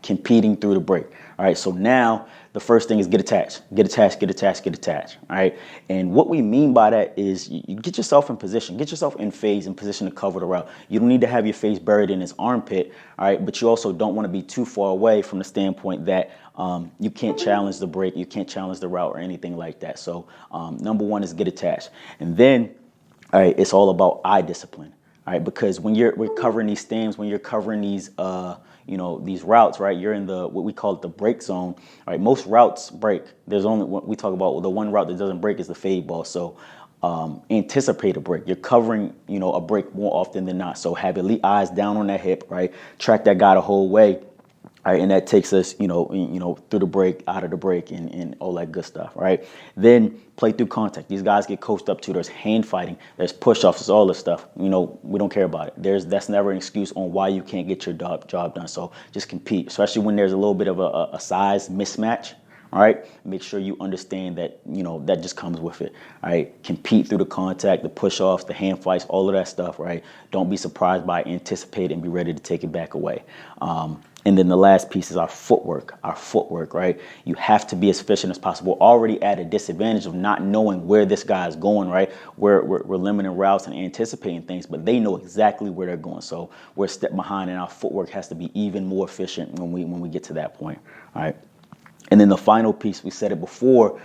competing through the break. All right, so now the first thing is get attached, get attached, get attached, get attached. All right, and what we mean by that is you get yourself in position, get yourself in phase, in position to cover the route. You don't need to have your face buried in his armpit. All right, but you also don't want to be too far away from the standpoint that you can't challenge the break, you can't challenge the route or anything like that. So number one is get attached, and then all right, it's all about eye discipline. All right, because when we're covering these stems, when you're covering these these routes, right? You're in the what we call it the break zone. All right, most routes break. There's only what we talk about. The one route that doesn't break is the fade ball. So anticipate a break. You're covering a break more often than not. So have elite eyes down on that hip, right? Track that guy the whole way. All right, and that takes us, through the break, out of the break, and all that good stuff, right? Then play through contact. These guys get coached up to. There's hand fighting. There's push-offs. There's all this stuff. We don't care about it. That's never an excuse on why you can't get your job done. So just compete, especially when there's a little bit of a size mismatch. All right, make sure you understand that that just comes with it. All right, compete through the contact, the push-offs, the hand fights, all of that stuff. Right, don't be surprised by it. Anticipate and be ready to take it back away. And then the last piece is our footwork. Our footwork, right? You have to be as efficient as possible. Already at a disadvantage of not knowing where this guy is going, right? We're limiting routes and anticipating things, but they know exactly where they're going. So we're a step behind, and our footwork has to be even more efficient when we get to that point. All right. And then the final piece, we said it before,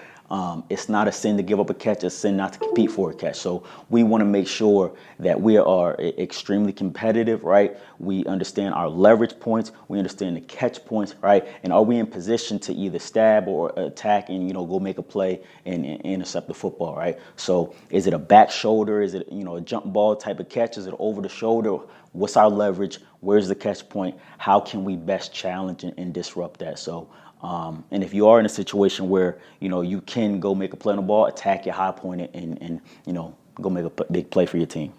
it's not a sin to give up a catch, it's a sin not to compete for a catch. So we want to make sure that we are extremely competitive, right? We understand our leverage points, we understand the catch points, right? And are we in position to either stab or attack and, go make a play and intercept the football, right? So is it a back shoulder? Is it, a jump ball type of catch? Is it over the shoulder? What's our leverage? Where's the catch point? How can we best challenge and disrupt that? So and if you are in a situation where you can go make a play on the ball, attack your high point and go make a big play for your team.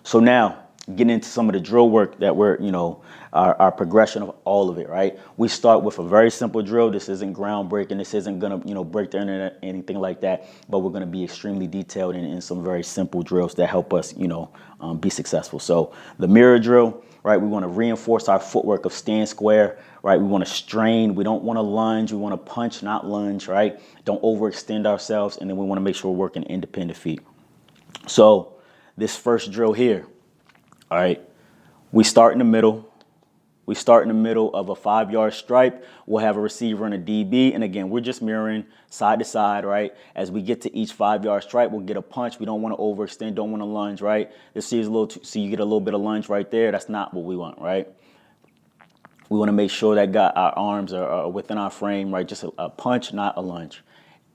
So now getting into some of the drill work that we're our progression of all of it, right? We start with a very simple drill. This isn't groundbreaking. This isn't gonna break the internet, anything like that. But we're gonna be extremely detailed in some very simple drills that help us be successful. So the mirror drill. Right, we want to reinforce our footwork of stand square. Right, we want to strain. We don't want to lunge. We want to punch, not lunge. Right, don't overextend ourselves, and then we want to make sure we're working independent feet. So this first drill here. All right, we start in the middle. We start in the middle of a 5-yard stripe. We'll have a receiver and a DB. And again, we're just mirroring side to side, right? As we get to each 5-yard stripe, we'll get a punch. We don't want to overextend, don't want to lunge, right? This is a little so you get a little bit of lunge right there. That's not what we want, right? We want to make sure that our arms are within our frame, right? Just a punch, not a lunge.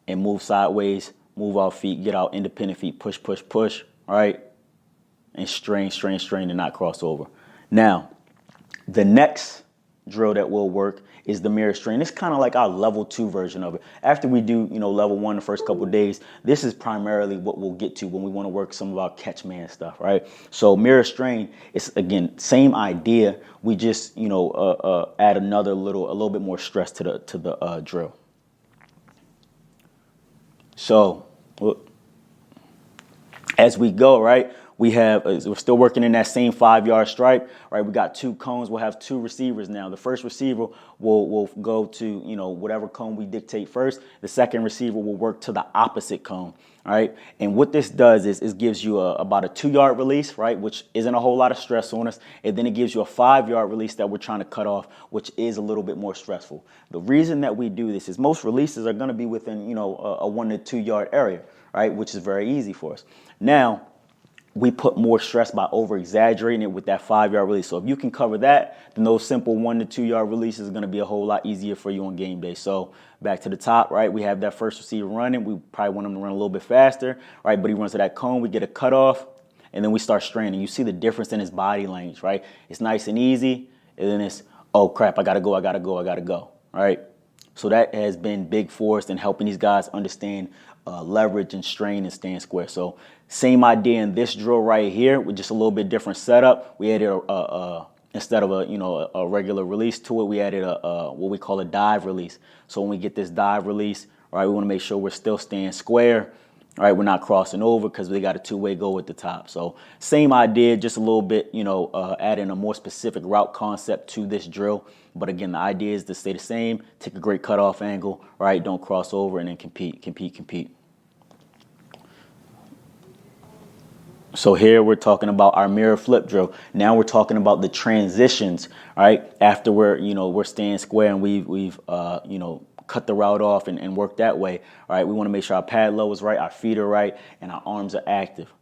And move sideways, move our feet, get our independent feet, push, push, push, right? And strain, strain, strain, and not cross over. Now, the next drill that will work is the mirror strain. It's kind of like our level 2 version of it. After we do, level 1 the first couple of days, this is primarily what we'll get to when we want to work some of our catch man stuff, right? So mirror strain is, again, same idea. We just, add a little bit more stress to the drill. So as we go, right? We're still working in that same 5-yard stripe, right? We got 2 cones. We'll have 2 receivers now. The first receiver will go to, whatever cone we dictate first. The second receiver will work to the opposite cone, all right? And what this does is it gives you about a 2-yard release, right, which isn't a whole lot of stress on us. And then it gives you a 5-yard release that we're trying to cut off, which is a little bit more stressful. The reason that we do this is most releases are going to be within, a 1 to 2 yard area, right, which is very easy for us. Now, we put more stress by over-exaggerating it with that 5-yard release. So if you can cover that, then those simple 1 to 2 yard releases are going to be a whole lot easier for you on game day. So back to the top, right? We have that first receiver running. We probably want him to run a little bit faster, right? But he runs to that cone. We get a cutoff, and then we start straining. You see the difference in his body language, right? It's nice and easy, and then it's, oh, crap, I got to go, right? So that has been big for us in helping these guys understand leverage and strain and stand square. So same idea in this drill right here with just a little bit different setup. We added instead of a regular release to it, we added what we call a dive release. So when we get this dive release, right, we want to make sure we're still staying square, All right, we're not crossing over because we got a two-way go at the top. So same idea, just a little bit, adding a more specific route concept to this drill. But again, the idea is to stay the same, take a great cutoff angle, right? Don't cross over, and then compete. So here we're talking about our mirror flip drill. Now we're talking about the transitions, right? After we're staying square and we've cut the route off and work that way. All right, we want to make sure our pad low is right, our feet are right, and our arms are active.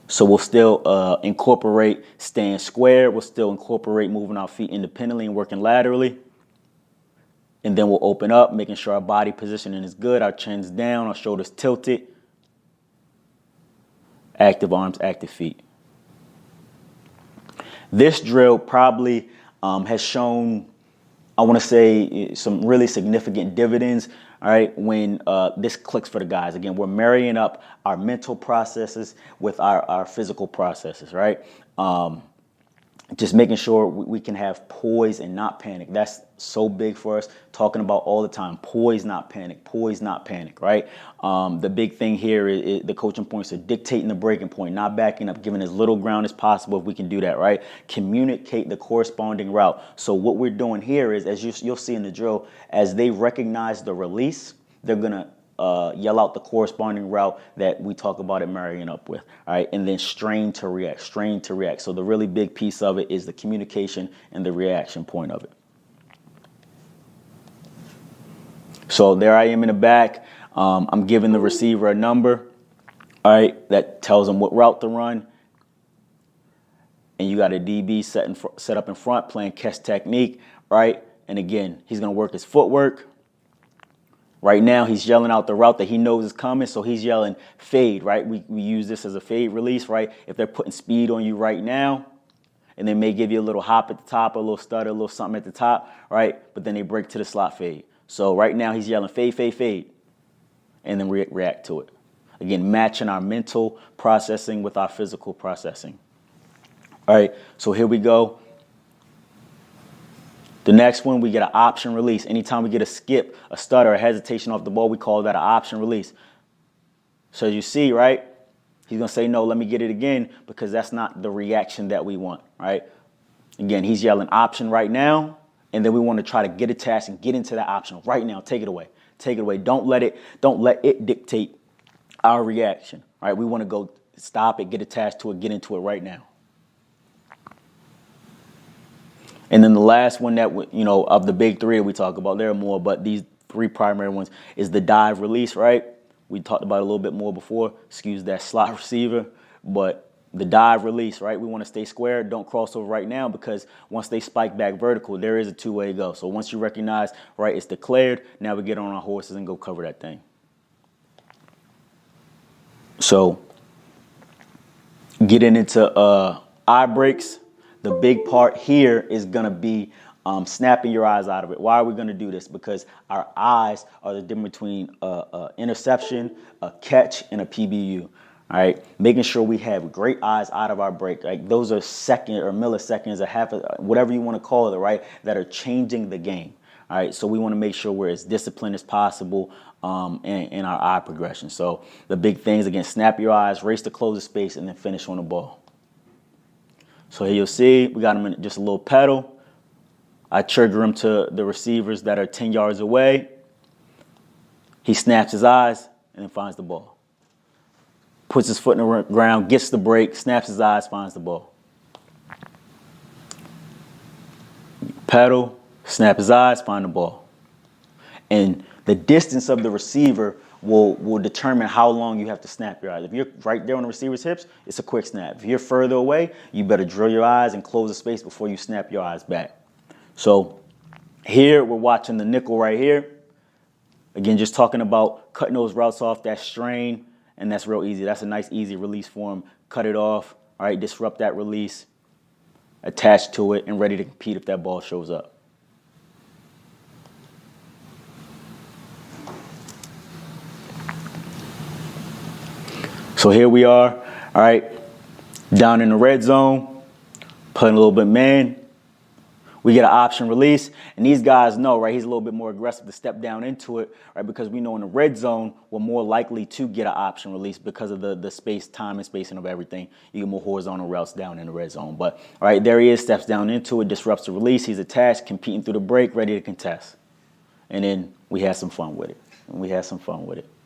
So we'll still incorporate staying square. We'll still incorporate moving our feet independently and working laterally. And then we'll open up, making sure our body positioning is good, our chin's down, our shoulders tilted. Active arms, active feet. This drill probably has shown, I want to say, some really significant dividends, all right, when this clicks for the guys. Again, we're marrying up our mental processes with our physical processes, right? Just making sure we can have poise and not panic. That's so big for us, talking about all the time. Poise, not panic. Poise, not panic, right? The big thing here is the coaching points are dictating the breaking point, not backing up, giving as little ground as possible if we can do that, right? Communicate the corresponding route. So what we're doing here is, as you'll see in the drill, as they recognize the release, they're going to yell out the corresponding route that we talk about it marrying up with, all right? And then strain to react. So the really big piece of it is the communication and the reaction point of it. So there I am in the back. I'm giving the receiver a number, all right, that tells them what route to run. And you got a DB set up in front playing catch technique, right? And again, he's going to work his footwork. Right now, he's yelling out the route that he knows is coming, so he's yelling fade, right? We use this as a fade release, right? If they're putting speed on you right now, and they may give you a little hop at the top, a little stutter, a little something at the top, right? But then they break to the slot fade. So right now, he's yelling fade, fade, fade, and then react to it. Again, matching our mental processing with our physical processing. All right, so here we go. The next one, we get an option release. Anytime we get a skip, a stutter, a hesitation off the ball, we call that an option release. So you see, right? He's going to say, no, let me get it again, because that's not the reaction that we want, right? Again, he's yelling option right now, and then we want to try to get attached and get into that option right now. Take it away. Take it away. Don't let it dictate our reaction, right? We want to go stop it, get attached to it, get into it right now. And then the last one that, of the big three that we talk about, there are more, but these three primary ones is the dive release, right? We talked about it a little bit more before. Excuse that slot receiver, but the dive release, right? We want to stay square. Don't cross over right now, because once they spike back vertical, there is a two-way go. So once you recognize, right, it's declared, now we get on our horses and go cover that thing. So getting into eye breaks. The big part here is going to be snapping your eyes out of it. Why are we going to do this? Because our eyes are the difference between interception, a catch, and a PBU. All right, making sure we have great eyes out of our break. Like those are second or milliseconds, whatever you want to call it, right? That are changing the game. All right, so we want to make sure we're as disciplined as possible in our eye progression. So the big things, again, snap your eyes, race to close the space, and then finish on the ball. So here you'll see we got him in just a little pedal. I trigger him to the receivers that are 10 yards away. He snaps his eyes and then finds the ball. Puts his foot in the ground, gets the break, snaps his eyes, finds the ball. Pedal, snap his eyes, find the ball. And the distance of the receiver will determine how long you have to snap your eyes. If you're right there on the receiver's hips, it's a quick snap. If you're further away, you better drill your eyes and close the space before you snap your eyes back. So here we're watching the nickel right here. Again, just talking about cutting those routes off, that strain, and that's real easy. That's a nice, easy release for him. Cut it off, all right, disrupt that release, attach to it, and ready to compete if that ball shows up. So here we are, all right, down in the red zone, putting a little bit man. We get an option release, and these guys know, right, he's a little bit more aggressive to step down into it, right, because we know in the red zone, we're more likely to get an option release because of the space, time, and spacing of everything. You get more horizontal routes down in the red zone. But, all right, there he is, steps down into it, disrupts the release. He's attached, competing through the break, ready to contest. And then we had some fun with it.